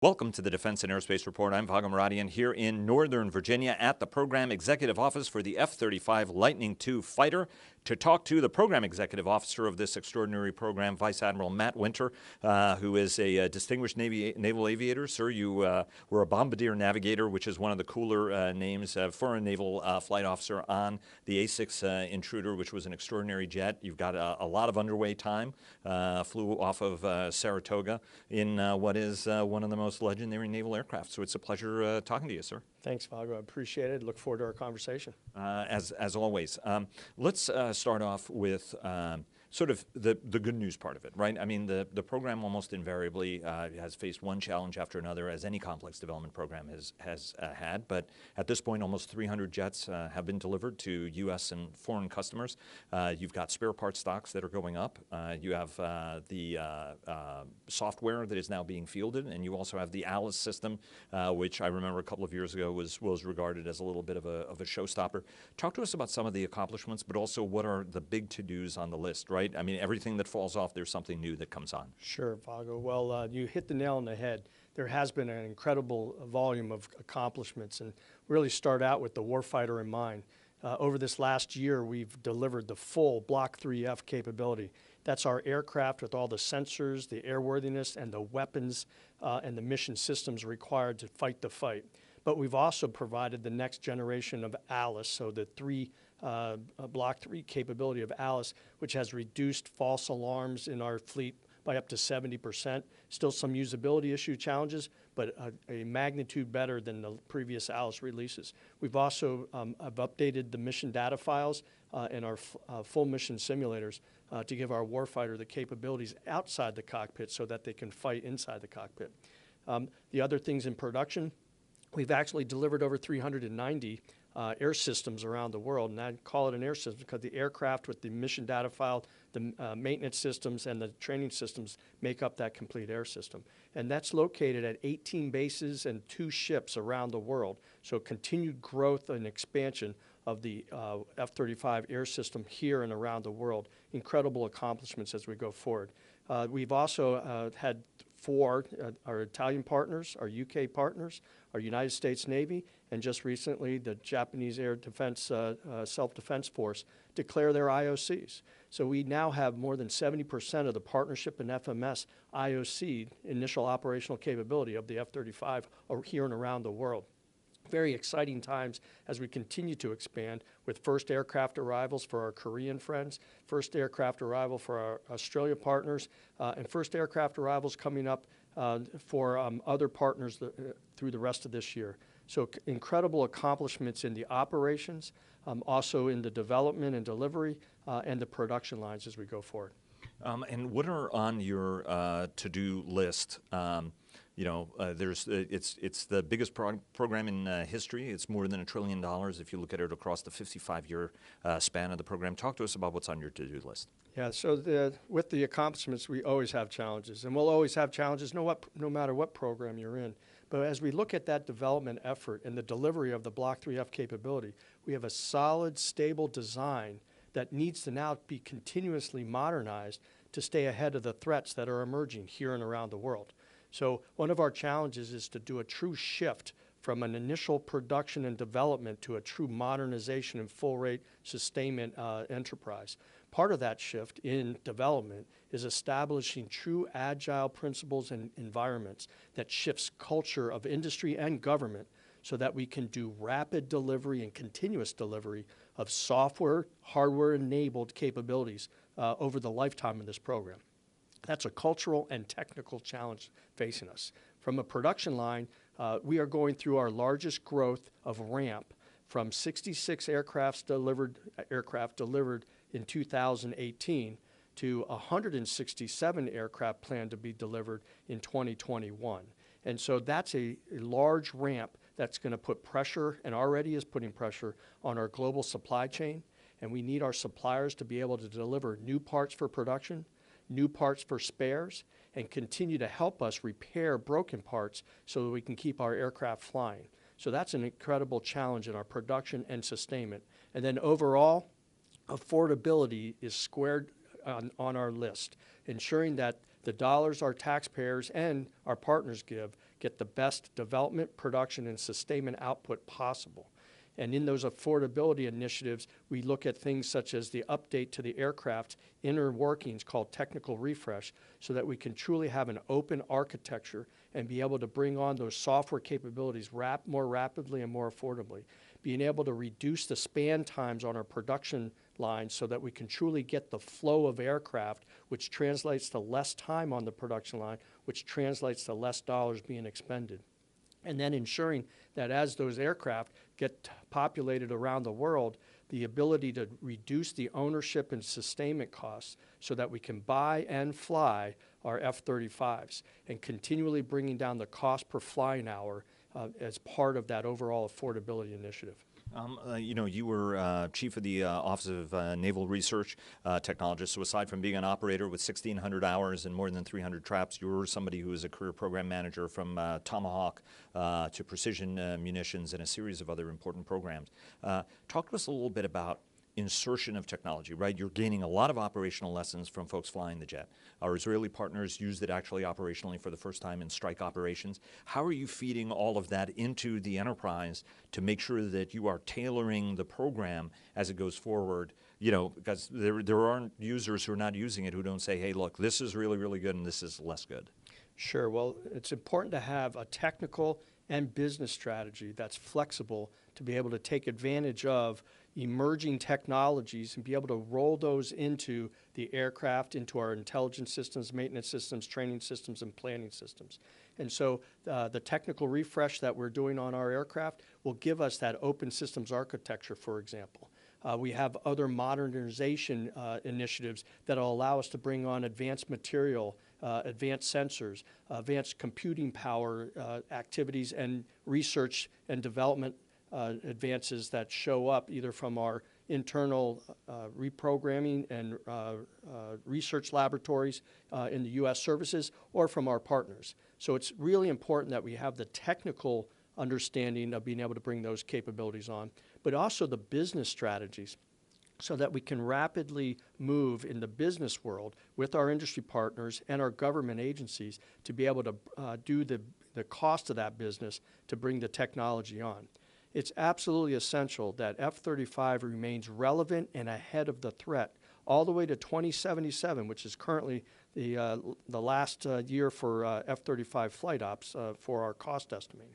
Welcome to the Defense and Aerospace Report. I'm Vago Muradian here in Northern Virginia at the Program Executive Office for the F-35 Lightning II fighter to talk to the Program Executive Officer of this extraordinary program, Vice Admiral Matt Winter, who is a distinguished naval aviator. Sir, you were a bombardier navigator, which is one of the cooler names for a naval flight officer on the A-6 Intruder, which was an extraordinary jet. You've got a lot of underway time, flew off of Saratoga in what is one of the most legendary naval aircraft. So it's a pleasure talking to you, sir. Thanks, Vago. I appreciate it. Look forward to our conversation. As always. Let's start off with sort of the good news part of it, right? I mean, the program almost invariably has faced one challenge after another, as any complex development program has had. But at this point, almost 300 jets have been delivered to U.S. and foreign customers. You've got spare parts stocks that are going up. You have the software that is now being fielded, and you also have the Alice system, which I remember a couple of years ago was regarded as a little bit of a showstopper. Talk to us about some of the accomplishments, but also what are the big to-dos on the list, right? I mean, everything that falls off, there's something new that comes on. Sure, Vago. Well, you hit the nail on the head. There has been an incredible volume of accomplishments, and really start out with the warfighter in mind. Over this last year, we've delivered the full Block 3F capability. That's our aircraft with all the sensors, the airworthiness, and the weapons and the mission systems required to fight the fight. But we've also provided the next generation of Alice, so the Block 3 capability of Alice, which has reduced false alarms in our fleet by up to 70%. Still some usability issue challenges, but a magnitude better than the previous Alice releases. We've also have updated the mission data files and our full mission simulators to give our warfighter the capabilities outside the cockpit so that they can fight inside the cockpit. The other things in production, we've actually delivered over 390 air systems around the world, and I call it an air system because the aircraft with the mission data file, the maintenance systems, and the training systems make up that complete air system. And that's located at 18 bases and 2 ships around the world. So continued growth and expansion of the F-35 air system here and around the world. Incredible accomplishments as we go forward. We've also had 4 our Italian partners, our UK partners, our United States Navy, and just recently the Japanese Air Defense Self-Defense Force declare their IOCs. So we now have more than 70% of the partnership and FMS IOC, initial operational capability of the F-35, here and around the world. Very exciting times as we continue to expand with first aircraft arrivals for our Korean friends, first aircraft arrival for our Australia partners, and first aircraft arrivals coming up for other partners through the rest of this year. So incredible accomplishments in the operations, also in the development and delivery, and the production lines as we go forward. And what are on your to-do list? You know, it's the biggest program in history. It's more than $1 trillion if you look at it across the 55-year span of the program. Talk to us about what's on your to-do list. Yeah, so with the accomplishments, we always have challenges, and we'll always have challenges no matter what program you're in. But as we look at that development effort and the delivery of the Block 3F capability, we have a solid, stable design that needs to now be continuously modernized to stay ahead of the threats that are emerging here and around the world. So one of our challenges is to do a true shift from an initial production and development to a true modernization and full rate sustainment enterprise. Part of that shift in development is establishing true agile principles and environments that shifts culture of industry and government so that we can do rapid delivery and continuous delivery of software, hardware-enabled capabilities over the lifetime of this program. That's a cultural and technical challenge facing us. From a production line, we are going through our largest growth of ramp from 66 aircraft delivered in 2018 to 167 aircraft planned to be delivered in 2021. And so that's a large ramp that's going to put pressure, and already is putting pressure, on our global supply chain. And we need our suppliers to be able to deliver new parts for production, new parts for spares, and continue to help us repair broken parts so that we can keep our aircraft flying. So that's an incredible challenge in our production and sustainment. And then overall, affordability is squared on our list, ensuring that the dollars our taxpayers and our partners give get the best development, production, and sustainment output possible. And in those affordability initiatives, we look at things such as the update to the aircraft's inner workings called technical refresh, so that we can truly have an open architecture and be able to bring on those software capabilities more rapidly and more affordably. Being able to reduce the span times on our production lines so that we can truly get the flow of aircraft, which translates to less time on the production line, which translates to less dollars being expended. And then ensuring that as those aircraft get populated around the world, the ability to reduce the ownership and sustainment costs so that we can buy and fly our F-35s, and continually bringing down the cost per flying hour as part of that overall affordability initiative. You know, you were chief of the Office of Naval Research Technologist, so aside from being an operator with 1,600 hours and more than 300 traps, you were somebody who was a career program manager from Tomahawk to precision munitions and a series of other important programs. Talk to us a little bit about insertion of technology, right? You're gaining a lot of operational lessons from folks flying the jet. Our Israeli partners used it actually operationally for the first time in strike operations. How are you feeding all of that into the enterprise to make sure that you are tailoring the program as it goes forward? You know, because there aren't users who are not using it who don't say, hey, look, this is really, really good and this is less good. Sure. Well, it's important to have a technical and business strategy that's flexible to be able to take advantage of emerging technologies and be able to roll those into the aircraft, into our intelligence systems, maintenance systems, training systems, and planning systems. And so the technical refresh that we're doing on our aircraft will give us that open systems architecture, for example. We have other modernization initiatives that will allow us to bring on advanced material, advanced sensors, advanced computing power activities, and research and development advances that show up either from our internal reprogramming and research laboratories in the U.S. services or from our partners. So it's really important that we have the technical understanding of being able to bring those capabilities on, but also the business strategies so that we can rapidly move in the business world with our industry partners and our government agencies to be able to do the cost of that business to bring the technology on. It's absolutely essential that F-35 remains relevant and ahead of the threat all the way to 2077, which is currently the last year for F-35 flight ops for our cost estimating.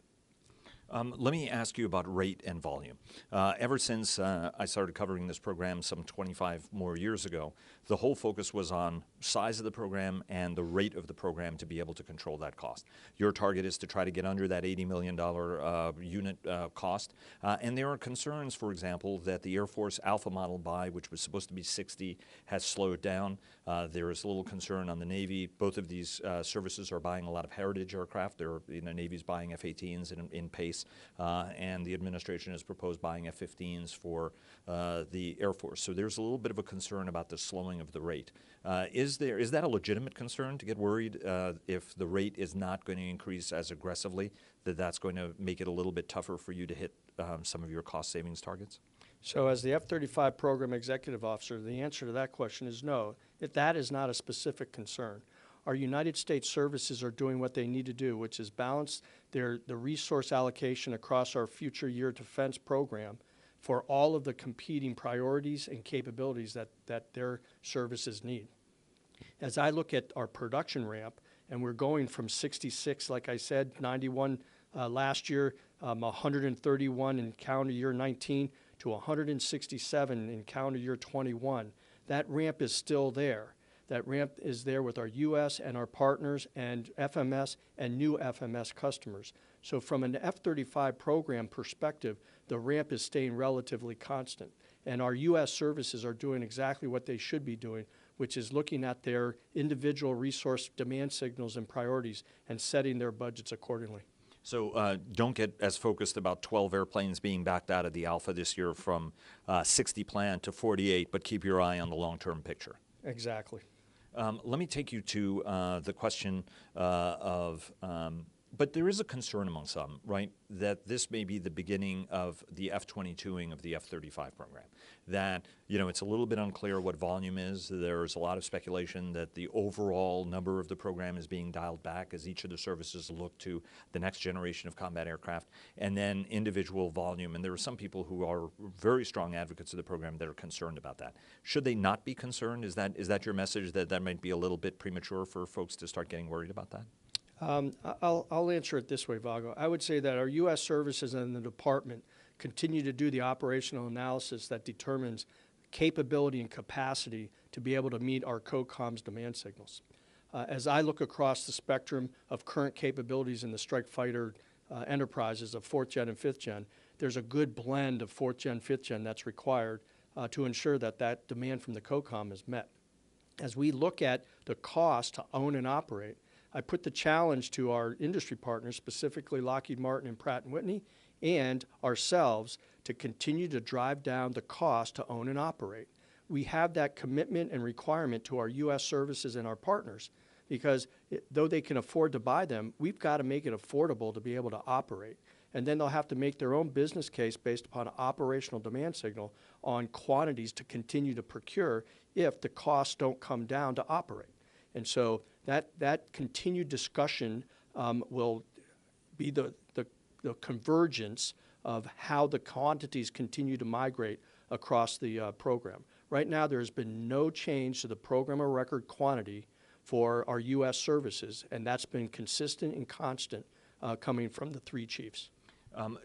Let me ask you about rate and volume. Ever since I started covering this program some 25 more years ago, the whole focus was on size of the program and the rate of the program to be able to control that cost. Your target is to try to get under that $80 million unit cost. And there are concerns, for example, that the Air Force Alpha model buy, which was supposed to be 60, has slowed down. There is a little concern on the Navy. Both of these services are buying a lot of heritage aircraft. Navy's buying F-18s in pace, and the administration has proposed buying F-15s for the Air Force. So there's a little bit of a concern about the slowing of the rate. Is that a legitimate concern to get worried if the rate is not going to increase as aggressively, that's going to make it a little bit tougher for you to hit some of your cost savings targets? So as the F-35 Program Executive Officer, the answer to that question is no. That is not a specific concern. Our United States services are doing what they need to do, which is balance the resource allocation across our future year defense program for all of the competing priorities and capabilities that their services need. As I look at our production ramp, and we're going from 66, like I said, 91 last year, 131 in calendar year 19, to 167 in calendar year 21. That ramp is still there. That ramp is there with our U.S. and our partners and FMS and new FMS customers. So from an F-35 program perspective, the ramp is staying relatively constant. And our U.S. services are doing exactly what they should be doing, which is looking at their individual resource demand signals and priorities and setting their budgets accordingly. So don't get as focused about 12 airplanes being backed out of the Alpha this year from 60 planned to 48, but keep your eye on the long-term picture. Exactly. Let me take you to the question of But there is a concern among some, right, that this may be the beginning of the F-22ing of the F-35 program. That, it's a little bit unclear what volume is. There's a lot of speculation that the overall number of the program is being dialed back as each of the services look to the next generation of combat aircraft, and then individual volume. And there are some people who are very strong advocates of the program that are concerned about that. Should they not be concerned? Is that your message, that might be a little bit premature for folks to start getting worried about that? I'll answer it this way, Vago. I would say that our U.S. services and the department continue to do the operational analysis that determines capability and capacity to be able to meet our COCOM's demand signals. As I look across the spectrum of current capabilities in the strike fighter enterprises of 4th gen and 5th gen, there's a good blend of 4th gen, 5th gen that's required to ensure that that demand from the COCOM is met. As we look at the cost to own and operate, I put the challenge to our industry partners, specifically Lockheed Martin and Pratt & Whitney, and ourselves to continue to drive down the cost to own and operate. We have that commitment and requirement to our U.S. services and our partners because though they can afford to buy them, we've got to make it affordable to be able to operate. And then they'll have to make their own business case based upon an operational demand signal on quantities to continue to procure if the costs don't come down to operate. And so that continued discussion will be the convergence of how the quantities continue to migrate across the program. Right now, there has been no change to the program of record quantity for our U.S. services, and that's been consistent and constant coming from the three chiefs. I'm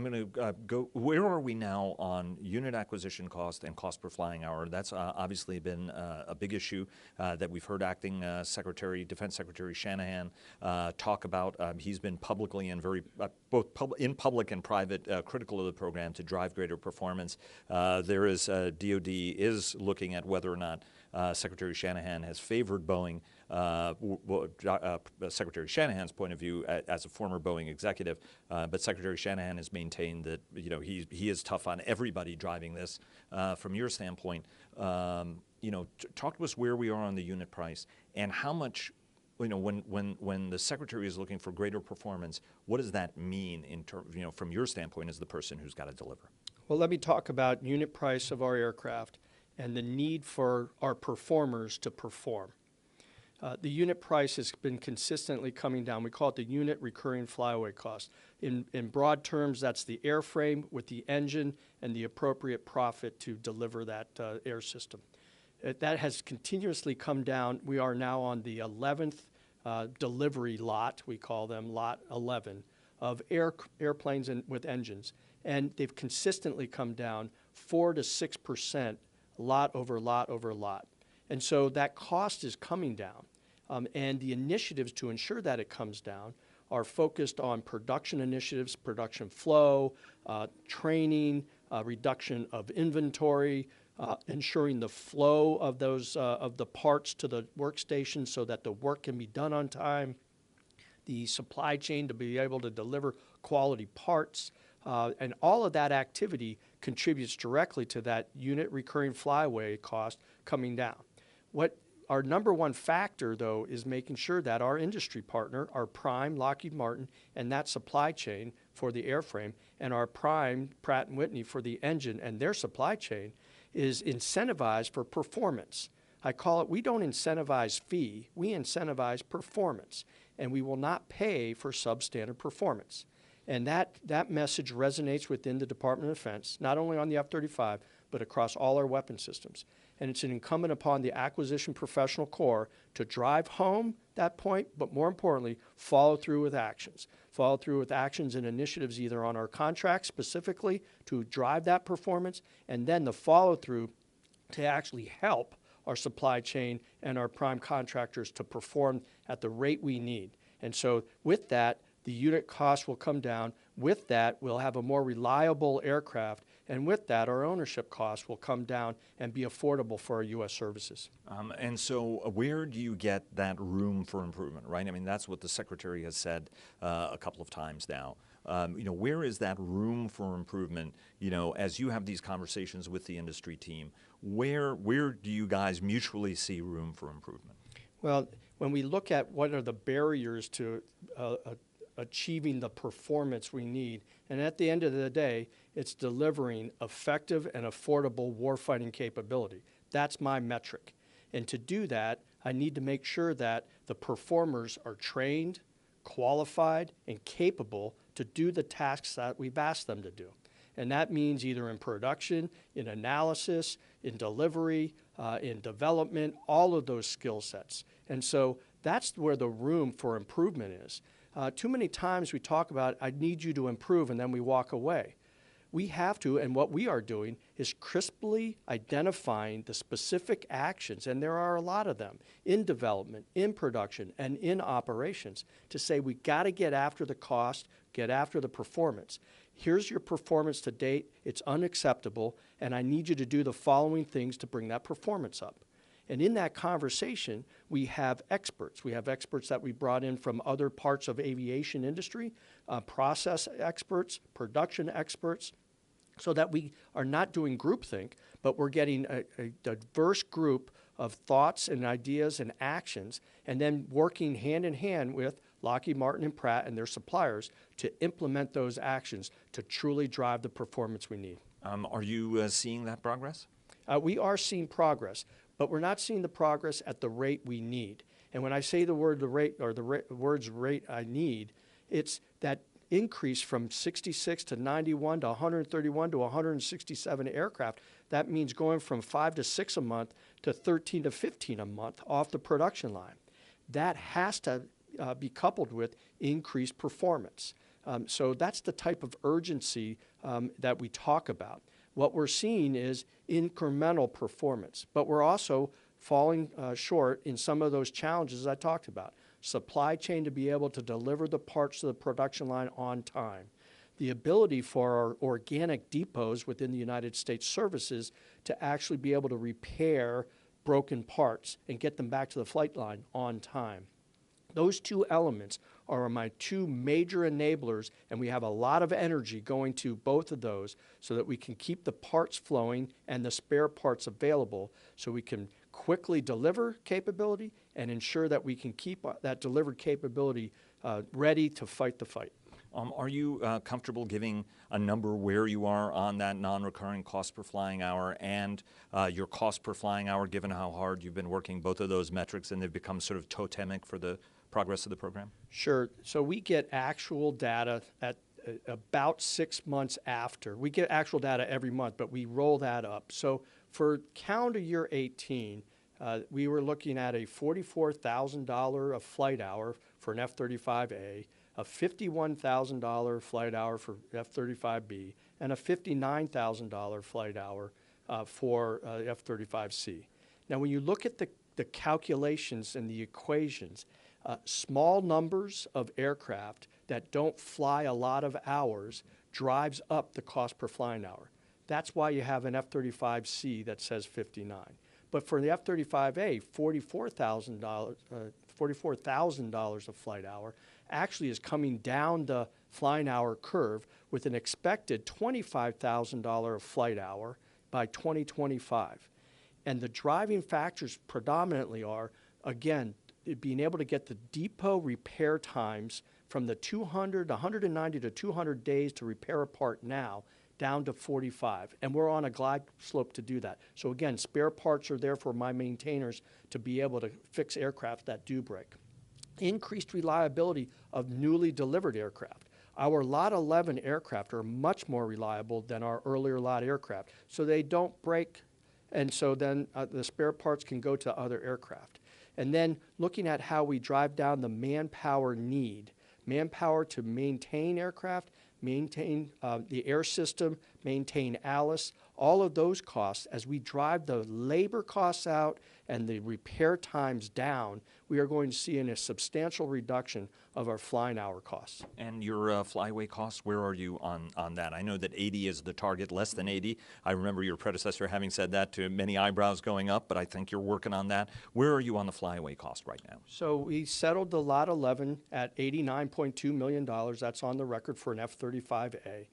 going to go, where are we now on unit acquisition cost and cost per flying hour? That's obviously been a big issue that we've heard Acting Defense Secretary Shanahan talk about. He's been publicly and both in public and private critical of the program to drive greater performance. DOD is looking at whether or not Secretary Shanahan has favored Boeing. Secretary Shanahan's point of view as a former Boeing executive, but Secretary Shanahan has maintained that he is tough on everybody driving this. From your standpoint, talk to us where we are on the unit price and how much. When the Secretary is looking for greater performance, what does that mean in terms, from your standpoint as the person who's got to deliver? Well, let me talk about unit price of our aircraft and the need for our performers to perform. The unit price has been consistently coming down. We call it the unit recurring flyaway cost. In broad terms, that's the airframe with the engine and the appropriate profit to deliver that air system. That has continuously come down. We are now on the 11th delivery lot, we call them lot 11, of airplanes with engines. And they've consistently come down 4 to 6% lot over lot over lot. And so that cost is coming down. And the initiatives to ensure that it comes down are focused on production initiatives, production flow, training, reduction of inventory, ensuring the flow of those of the parts to the workstation so that the work can be done on time, the supply chain to be able to deliver quality parts, and all of that activity contributes directly to that unit recurring flyaway cost coming down. What our number one factor, though, is making sure that our industry partner, our prime, Lockheed Martin, and that supply chain for the airframe, and our prime, Pratt & Whitney, for the engine and their supply chain, is incentivized for performance. I call it, we don't incentivize fee, we incentivize performance, and we will not pay for substandard performance. And that message resonates within the Department of Defense, not only on the F-35, but across all our weapon systems. And it's incumbent upon the acquisition professional corps to drive home that point, but more importantly, follow through with actions. Follow through with actions and initiatives either on our contracts specifically to drive that performance, and then the follow through to actually help our supply chain and our prime contractors to perform at the rate we need. And so with that, the unit cost will come down. With that, we'll have a more reliable aircraft. And with that, our ownership costs will come down and be affordable for our U.S. services. And so where do you get that room for improvement, right? I mean, that's what the Secretary has said a couple of times now. Where is that room for improvement, as you have these conversations with the industry team? Where do you guys mutually see room for improvement? Well, when we look at what are the barriers to achieving the performance we need, and at the end of the day, it's delivering effective and affordable warfighting capability. That's my metric. And to do that, I need to make sure that the performers are trained, qualified, and capable to do the tasks that we've asked them to do. And that means either in production, in analysis, in delivery, in development, all of those skill sets. And so that's where the room for improvement is. Too many times we talk about, I need you to improve, and then we walk away. We have to, and what we are doing is crisply identifying the specific actions, and there are a lot of them, in development, in production, and in operations, to say we got to get after the cost, get after the performance. Here's your performance to date, it's unacceptable, and I need you to do the following things to bring that performance up. And in that conversation, we have experts. We have experts that we brought in from other parts of aviation industry, process experts, production experts, so that we are not doing groupthink, but we're getting a diverse group of thoughts and ideas and actions, and then working hand in hand with Lockheed Martin and Pratt and their suppliers to implement those actions to truly drive the performance we need. Are you seeing that progress? We are seeing progress, but we're not seeing the progress at the rate we need. And when I say the word the rate, or the words rate I need, it's that increase from 66 to 91 to 131 to 167 aircraft. That means going from 5 to 6 a month to 13 to 15 a month off the production line. That has to be coupled with increased performance. So that's the type of urgency that we talk about. What we're seeing is incremental performance, but we're also falling short in some of those challenges I talked about. Supply chain to be able to deliver the parts to the production line on time. The ability for our organic depots within the United States services to actually be able to repair broken parts and get them back to the flight line on time. Those two elements are my two major enablers, and we have a lot of energy going to both of those so that we can keep the parts flowing and the spare parts available so we can quickly deliver capability and ensure that we can keep that delivered capability ready to fight the fight. Are you comfortable giving a number where you are on that non-recurring cost per flying hour and your cost per flying hour, given how hard you've been working both of those metrics and they've become sort of totemic for the progress of the program? Sure. So we get actual data at about 6 months after. We get actual data every month, but we roll that up. So for calendar year 18, we were looking at a $44,000 a flight hour for an F-35A, a $51,000 flight hour for F-35B, and a $59,000 flight hour for F-35C. Now, when you look at the calculations and the equations, small numbers of aircraft that don't fly a lot of hours drives up the cost per flying hour. That's why you have an F-35C that says 59. But for the F-35A, $44,000 a flight hour actually is coming down the flying hour curve with an expected $25,000 a flight hour by 2025. And the driving factors predominantly are, again, being able to get the depot repair times from the 190 to 200 days to repair a part now down to 45. And we're on a glide slope to do that. So again, spare parts are there for my maintainers to be able to fix aircraft that do break. Increased reliability of newly delivered aircraft. Our Lot 11 aircraft are much more reliable than our earlier lot aircraft, so they don't break, and so then the spare parts can go to other aircraft. And then looking at how we drive down the manpower need, manpower to maintain aircraft, maintain the air system, maintain Alice, all of those costs. As we drive the labor costs out and the repair times down, we are going to see a substantial reduction of our flying hour costs. And your Flyway costs, where are you on that? I know that 80 is the target, less than 80. I remember your predecessor having said that, to many eyebrows going up, but I think you're working on that. Where are you on the Flyway cost right now? So we settled the Lot 11 at $89.2 million. That's on the record for an F-35A.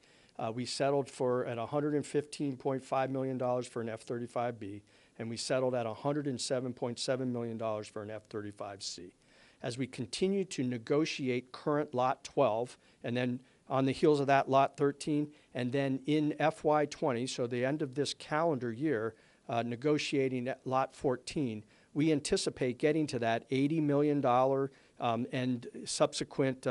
We settled at $115.5 million for an F-35B, and we settled at $107.7 million for an F-35C. As we continue to negotiate current Lot 12, and then on the heels of that, Lot 13, and then in FY20, so the end of this calendar year, negotiating at Lot 14, we anticipate getting to that $80 million and subsequent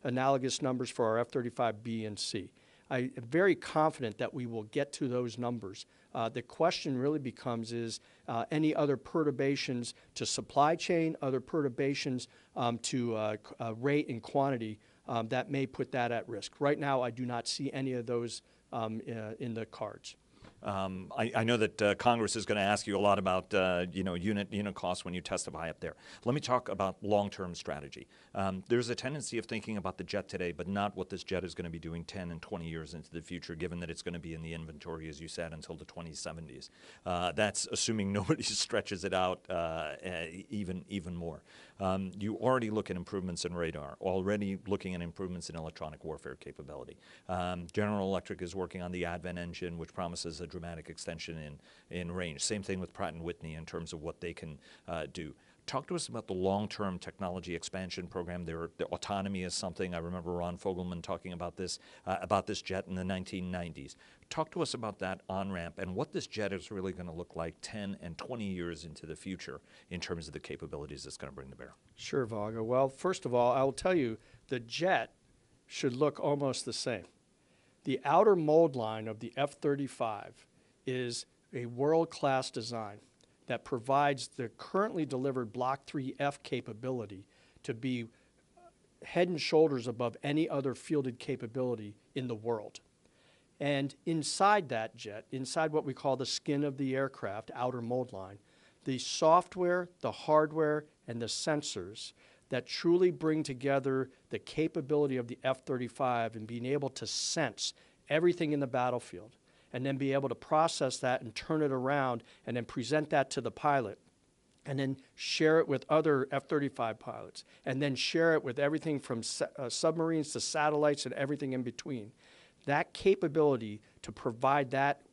analogous numbers for our F-35B and C. I am very confident that we will get to those numbers. The question really becomes is any other perturbations to supply chain, other perturbations to rate and quantity that may put that at risk. Right now, I do not see any of those in the cards. I know that Congress is going to ask you a lot about unit costs when you testify up there. Let me talk about long-term strategy. There's a tendency of thinking about the jet today, but not what this jet is going to be doing 10 and 20 years into the future, given that it's going to be in the inventory, as you said, until the 2070s. That's assuming nobody stretches it out even more. You already look at improvements in radar, already looking at improvements in electronic warfare capability. General Electric is working on the Advent engine, which promises a dramatic extension in range. Same thing with Pratt & Whitney in terms of what they can do. Talk to us about the long-term technology expansion program. The autonomy is something. I remember Ron Fogelman talking about this jet in the 1990s. Talk to us about that on-ramp and what this jet is really going to look like 10 and 20 years into the future in terms of the capabilities it's going to bring to bear. Sure, Vago. Well, first of all, I will tell you the jet should look almost the same. The outer mold line of the F-35 is a world-class design that provides the currently delivered Block 3F capability to be head and shoulders above any other fielded capability in the world. And inside that jet, inside what we call the skin of the aircraft, outer mold line, the software, the hardware, and the sensors that truly bring together the capability of the F-35 and being able to sense everything in the battlefield and then be able to process that and turn it around and then present that to the pilot and then share it with other F-35 pilots and then share it with everything from submarines to satellites and everything in between. That capability to provide that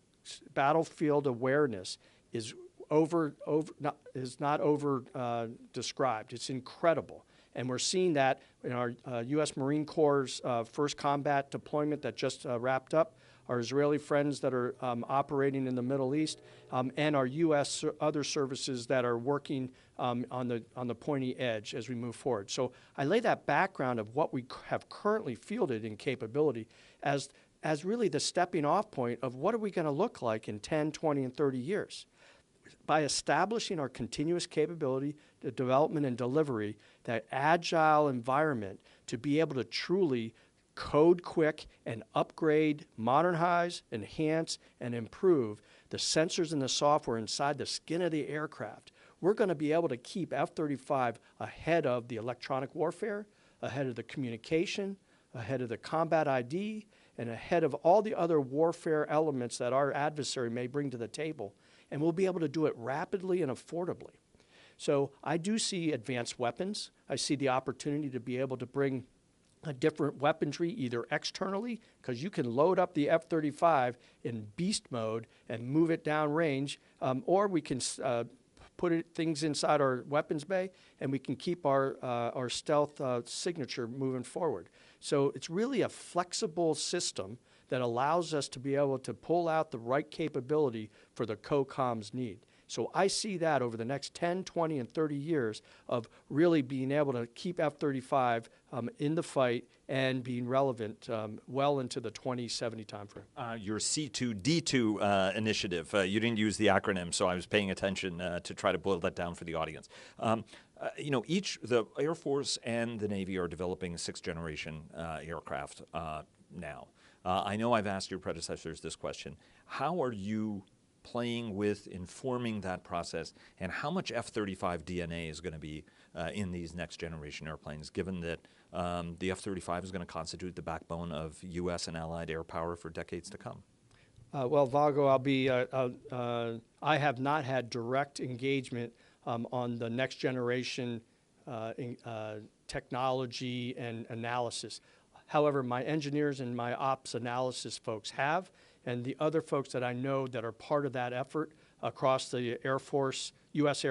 battlefield awareness is not over described. It's incredible. And we're seeing that in our U.S. Marine Corps' first combat deployment that just wrapped up, our Israeli friends that are operating in the Middle East, and our U.S. other services that are working on the pointy edge as we move forward. So I lay that background of what we have currently fielded in capability as really the stepping off point of what are we going to look like in 10, 20, and 30 years. By establishing our continuous capability, the development and delivery, that agile environment to be able to truly code quick and upgrade, modernize, enhance, and improve the sensors and the software inside the skin of the aircraft, we're going to be able to keep F-35 ahead of the electronic warfare, ahead of the communication, ahead of the combat ID, and ahead of all the other warfare elements that our adversary may bring to the table. And we'll be able to do it rapidly and affordably. So I do see advanced weapons. I see the opportunity to be able to bring a different weaponry either externally, because you can load up the F-35 in beast mode and move it down range, or we can put things inside our weapons bay and we can keep our stealth signature moving forward. So it's really a flexible system that allows us to be able to pull out the right capability for the COCOM's need. So I see that over the next 10, 20, and 30 years of really being able to keep F-35 in the fight and being relevant well into the 2070 timeframe. Your C2D2 initiative, you didn't use the acronym, so I was paying attention to try to boil that down for the audience. The Air Force and the Navy are developing a sixth-generation aircraft now. I know I've asked your predecessors this question. How are you playing with informing that process, and how much F-35 DNA is going to be in these next-generation airplanes, given that the F-35 is going to constitute the backbone of U.S. and allied air power for decades to come? Well, Vago, I have not had direct engagement on the next-generation technology and analysis. However, my engineers and my ops analysis folks have, and the other folks that I know that are part of that effort across the Air Force, U.S.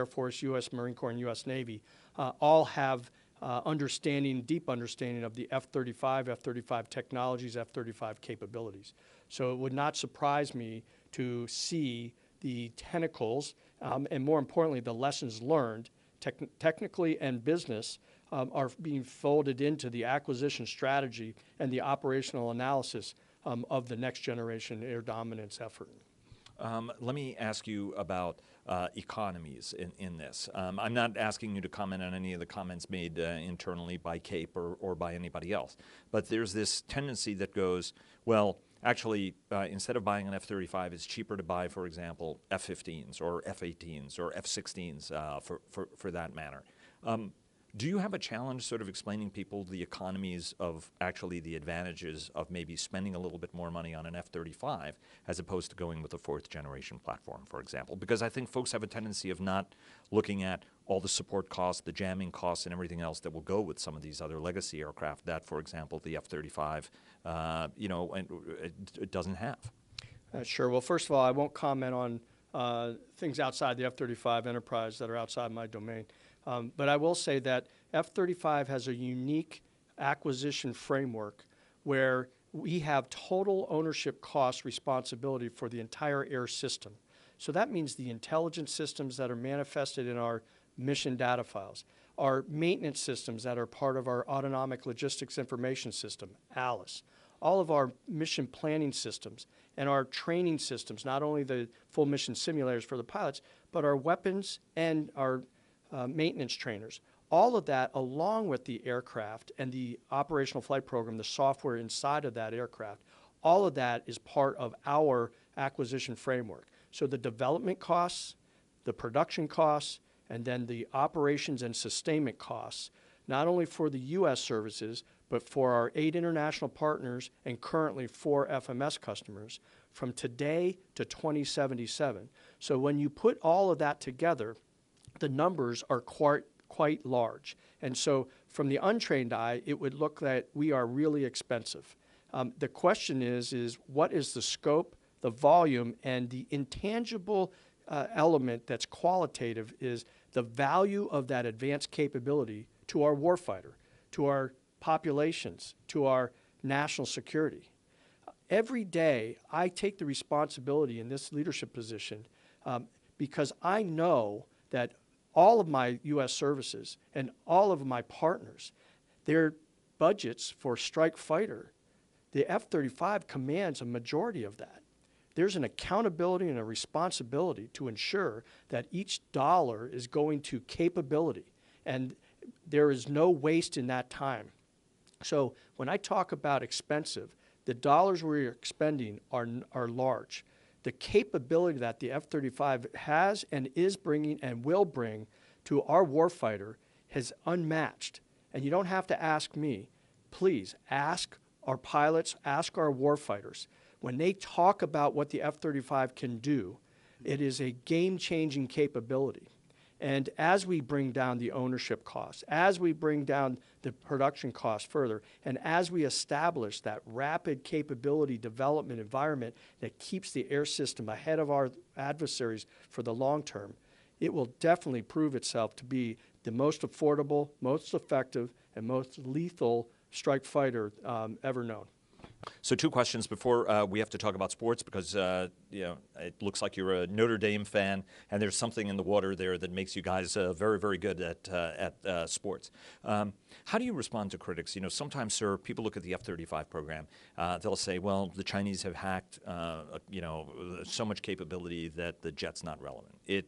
Marine Corps, and U.S. Navy all have deep understanding of the F-35, F-35 technologies, F-35 capabilities. So it would not surprise me to see the tentacles and, more importantly, the lessons learned technically and business are being folded into the acquisition strategy and the operational analysis of the next generation air dominance effort. Let me ask you about economies in this. I'm not asking you to comment on any of the comments made internally by CAPE or by anybody else, but there's this tendency that goes, well, actually, instead of buying an F-35, it's cheaper to buy, for example, F-15s or F-18s or F-16s for that matter. Do you have a challenge sort of explaining people the economies of actually the advantages of maybe spending a little bit more money on an F-35 as opposed to going with a fourth generation platform, for example? Because I think folks have a tendency of not looking at all the support costs, the jamming costs, and everything else that will go with some of these other legacy aircraft that, for example, the F-35, it doesn't have. Sure. Well, first of all, I won't comment on things outside the F-35 enterprise that are outside my domain. But I will say that F-35 has a unique acquisition framework where we have total ownership cost responsibility for the entire air system. So that means the intelligence systems that are manifested in our mission data files, our maintenance systems that are part of our Autonomic Logistics Information System, ALICE, all of our mission planning systems, and our training systems, not only the full mission simulators for the pilots, but our weapons and our maintenance trainers. All of that, along with the aircraft and the operational flight program, the software inside of that aircraft, all of that is part of our acquisition framework. So the development costs, the production costs, and then the operations and sustainment costs, not only for the U.S. services, but for our 8 international partners and currently 4 FMS customers from today to 2077. So when you put all of that together, the numbers are quite large. And so from the untrained eye, it would look that we are really expensive. The question is what is the scope, the volume, and the intangible element that's qualitative is the value of that advanced capability to our warfighter, to our populations, to our national security. Every day, I take the responsibility in this leadership position because I know that all of my U.S. services and all of my partners, their budgets for strike fighter, the F-35 commands a majority of that. There's an accountability and a responsibility to ensure that each dollar is going to capability, and there is no waste in that time. So when I talk about expensive, the dollars we're expending are large. The capability that the F-35 has and is bringing and will bring to our warfighter is unmatched. And you don't have to ask me. Please ask our pilots, ask our warfighters. When they talk about what the F-35 can do, it is a game-changing capability. And as we bring down the ownership costs, as we bring down the production costs further, and as we establish that rapid capability development environment that keeps the air system ahead of our adversaries for the long term, it will definitely prove itself to be the most affordable, most effective, and most lethal strike fighter ever known. So 2 questions before we have to talk about sports because it looks like you're a Notre Dame fan, and there's something in the water there that makes you guys very, very good at sports. How do you respond to critics? You know, sometimes, sir, people look at the F-35 program. They'll say, well, the Chinese have hacked, so much capability that the jet's not relevant. It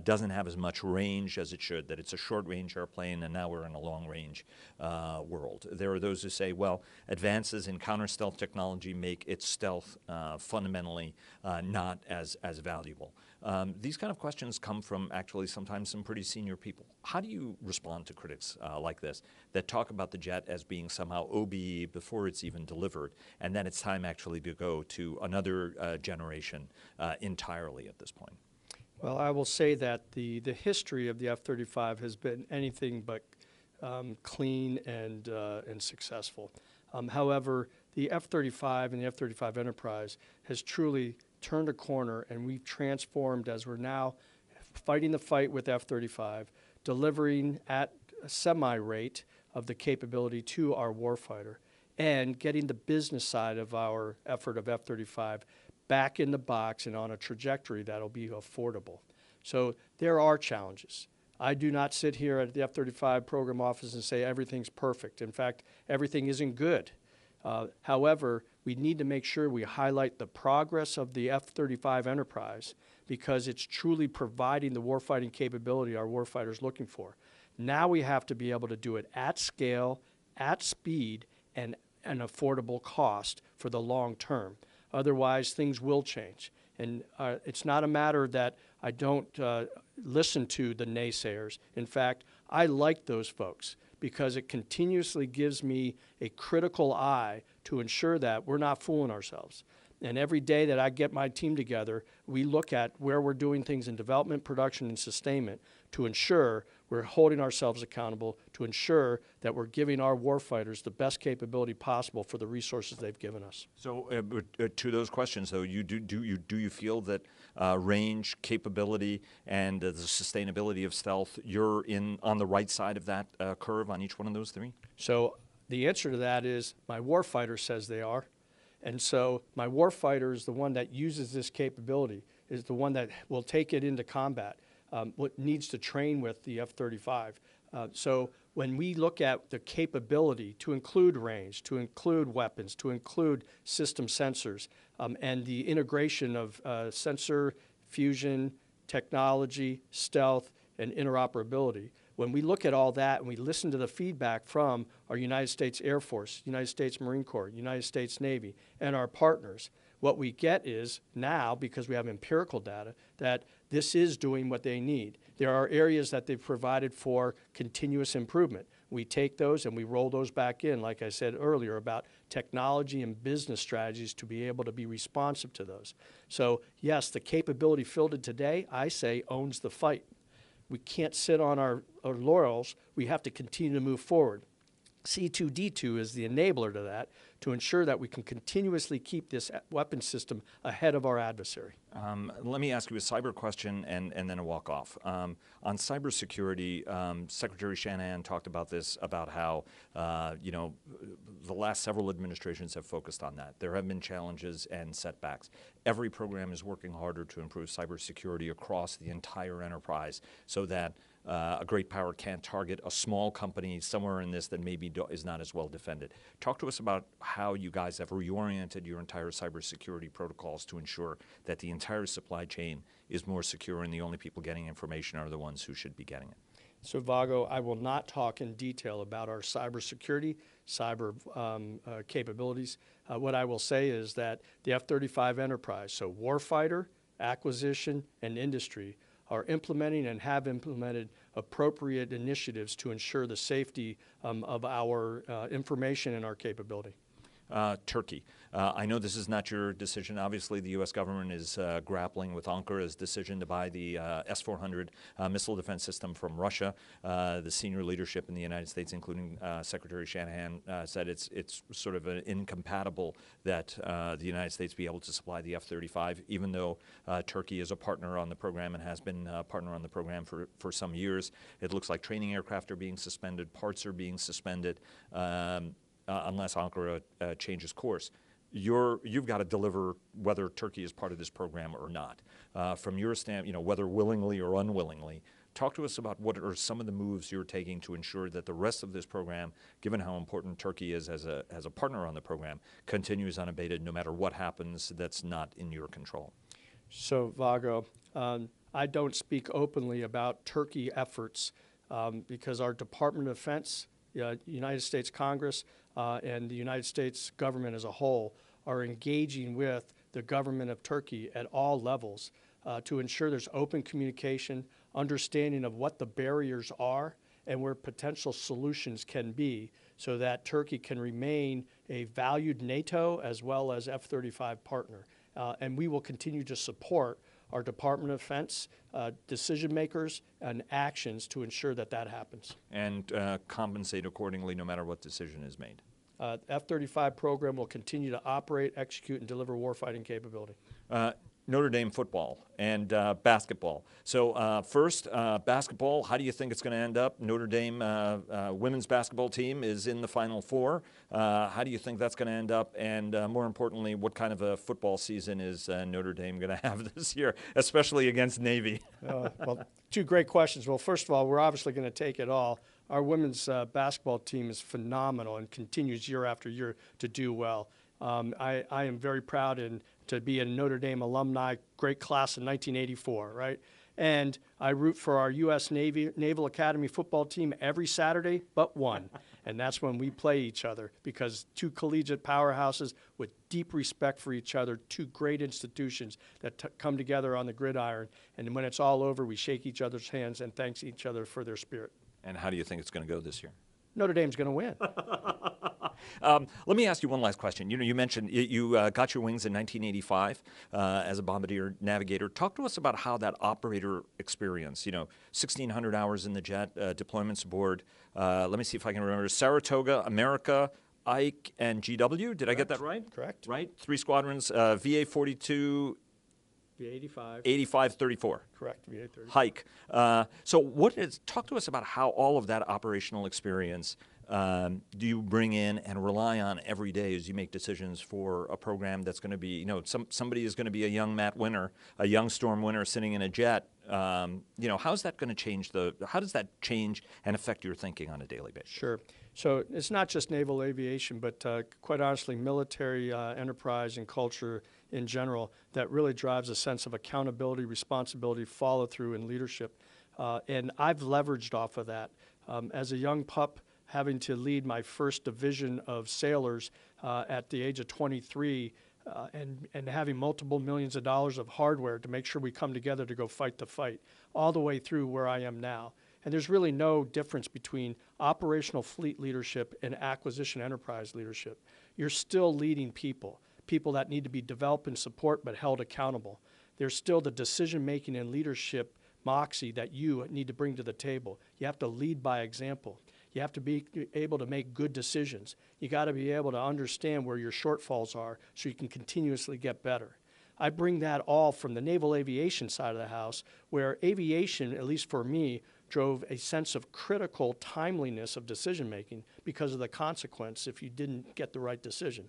doesn't have as much range as it should, that it's a short-range airplane, and now we're in a long-range world. There are those who say, well, advances in counter-stealth technology make its stealth fundamentally not as valuable. These kind of questions come from actually sometimes some pretty senior people. How do you respond to critics like this that talk about the jet as being somehow OBE before it's even delivered, and then it's time actually to go to another generation entirely at this point? Well, I will say that the history of the F-35 has been anything but clean and successful. However, the F-35 and the F-35 enterprise has truly turned a corner and we've transformed as we're now fighting the fight with F-35, delivering at a semi-rate of the capability to our warfighter, and getting the business side of our effort of F-35 back in the box and on a trajectory that'll be affordable. So there are challenges. I do not sit here at the F-35 program office and say everything's perfect. In fact, everything isn't good. However, we need to make sure we highlight the progress of the F-35 enterprise because it's truly providing the warfighting capability our warfighters are looking for. Now we have to be able to do it at scale, at speed, and an affordable cost for the long term. Otherwise, things will change. And it's not a matter that I don't listen to the naysayers. In fact, I like those folks because it continuously gives me a critical eye to ensure that we're not fooling ourselves. And every day that I get my team together, we look at where we're doing things in development, production, and sustainment to ensure we're holding ourselves accountable, to ensure that we're giving our warfighters the best capability possible for the resources they've given us. So to those questions, though, do you feel that range, capability, and the sustainability of stealth, you're on the right side of that curve on each one of those three? So the answer to that is my warfighter says they are. And so my warfighter is the one that uses this capability, is the one that will take it into combat, what needs to train with the F-35. So when we look at the capability to include range, to include weapons, to include system sensors, and the integration of sensor fusion, technology, stealth, and interoperability, when we look at all that and we listen to the feedback from our United States Air Force, United States Marine Corps, United States Navy, and our partners, what we get is now, because we have empirical data, that this is doing what they need. There are areas that they've provided for continuous improvement. We take those and we roll those back in, like I said earlier, about technology and business strategies to be able to be responsive to those. So yes, the capability fielded today, I say, owns the fight. We can't sit on our laurels. We have to continue to move forward. C2D2 is the enabler to that, to ensure that we can continuously keep this weapon system ahead of our adversary. Let me ask you a cyber question and then a walk-off. On cybersecurity, Secretary Shanahan talked about this, about how the last several administrations have focused on that. There have been challenges and setbacks. Every program is working harder to improve cybersecurity across the entire enterprise so that a great power can't target a small company somewhere in this that maybe is not as well defended. Talk to us about how you guys have reoriented your entire cybersecurity protocols to ensure that the entire supply chain is more secure and the only people getting information are the ones who should be getting it. So Vago, I will not talk in detail about our cybersecurity, cyber capabilities. What I will say is that the F-35 enterprise, so warfighter, acquisition, and industry, are implementing and have implemented appropriate initiatives to ensure the safety of our information and our capability. Turkey. I know this is not your decision. Obviously, the U.S. government is grappling with Ankara's decision to buy the S-400 missile defense system from Russia. The senior leadership in the United States, including Secretary Shanahan, said it's sort of incompatible that the United States be able to supply the F-35, even though Turkey is a partner on the program and has been a partner on the program for some years. It looks like training aircraft are being suspended, parts are being suspended. Unless Ankara changes course. You've got to deliver whether Turkey is part of this program or not. From your standpoint, whether willingly or unwillingly, talk to us about what are some of the moves you're taking to ensure that the rest of this program, given how important Turkey is as a partner on the program, continues unabated no matter what happens that's not in your control. So Vago, I don't speak openly about Turkey efforts because our Department of Defense, United States Congress, and the United States government as a whole are engaging with the government of Turkey at all levels to ensure there's open communication, understanding of what the barriers are and where potential solutions can be so that Turkey can remain a valued NATO as well as F-35 partner. And we will continue to support our Department of Defense decision makers and actions to ensure that that happens. And compensate accordingly no matter what decision is made. F-35 program will continue to operate, execute, and deliver warfighting capability. Notre Dame football and basketball. So first, basketball, how do you think it's going to end up? Notre Dame women's basketball team is in the Final Four. How do you think that's going to end up? And more importantly, what kind of a football season is Notre Dame going to have this year, especially against Navy? Well, two great questions. Well, first of all, we're obviously going to take it all. Our women's basketball team is phenomenal and continues year after year to do well. I am very proud to be a Notre Dame alumni, great class in 1984, right? And I root for our U.S. Naval Academy football team every Saturday but one. And that's when we play each other, because two collegiate powerhouses with deep respect for each other, two great institutions that come together on the gridiron. And when it's all over, we shake each other's hands and thank each other for their spirit. And how do you think it's going to go this year? Notre Dame's going to win. Let me ask you one last question. You know, you mentioned you got your wings in 1985 as a bombardier navigator. Talk to us about how that operator experience, 1,600 hours in the jet, deployments aboard. Let me see if I can remember. Saratoga, America, Ike, and GW. Did I get that right? Correct. Right? 3 squadrons, VA-42, VA-85. 85-34. Correct, VA-35. Hike. So talk to us about how all of that operational experience do you bring in and rely on every day as you make decisions for a program that's going to be, somebody is going to be a young Matt Winner, a young Storm Winner sitting in a jet. How's that going to change how does that change and affect your thinking on a daily basis? Sure. So it's not just naval aviation, but quite honestly, military enterprise and culture in general that really drives a sense of accountability, responsibility, follow through, and leadership. And I've leveraged off of that. As a young pup, having to lead my first division of sailors at the age of 23 and having multiple millions of dollars of hardware to make sure we come together to go fight the fight, all the way through where I am now. And there's really no difference between operational fleet leadership and acquisition enterprise leadership. You're still leading people that need to be developed and support but held accountable. There's still the decision-making and leadership moxie that you need to bring to the table. You have to lead by example. You have to be able to make good decisions. You got to be able to understand where your shortfalls are so you can continuously get better. I bring that all from the naval aviation side of the house, where aviation, at least for me, drove a sense of critical timeliness of decision-making because of the consequence if you didn't get the right decision.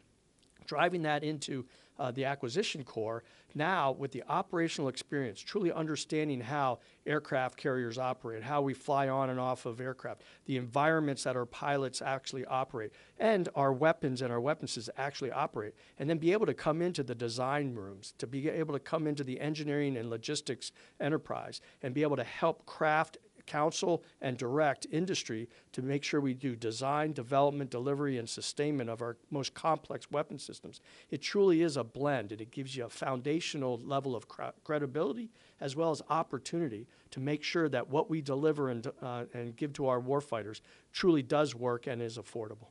Driving that into the acquisition core, now with the operational experience, truly understanding how aircraft carriers operate, how we fly on and off of aircraft, the environments that our pilots actually operate, and our weapons and our weapon systems actually operate, and then be able to come into the design rooms, to be able to come into the engineering and logistics enterprise, and be able to help craft, counsel, and direct industry to make sure we do design, development, delivery, and sustainment of our most complex weapon systems. It truly is a blend, and it gives you a foundational level of credibility as well as opportunity to make sure that what we deliver and give to our warfighters truly does work and is affordable.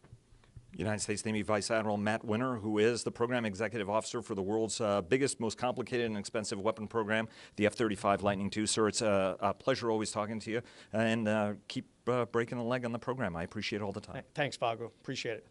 United States Navy Vice Admiral Matt Winner, who is the Program Executive Officer for the world's biggest, most complicated and expensive weapon program, the F-35 Lightning II. Sir, it's a pleasure always talking to you, and keep breaking the leg on the program. I appreciate it all the time. Thanks, Vago. Appreciate it.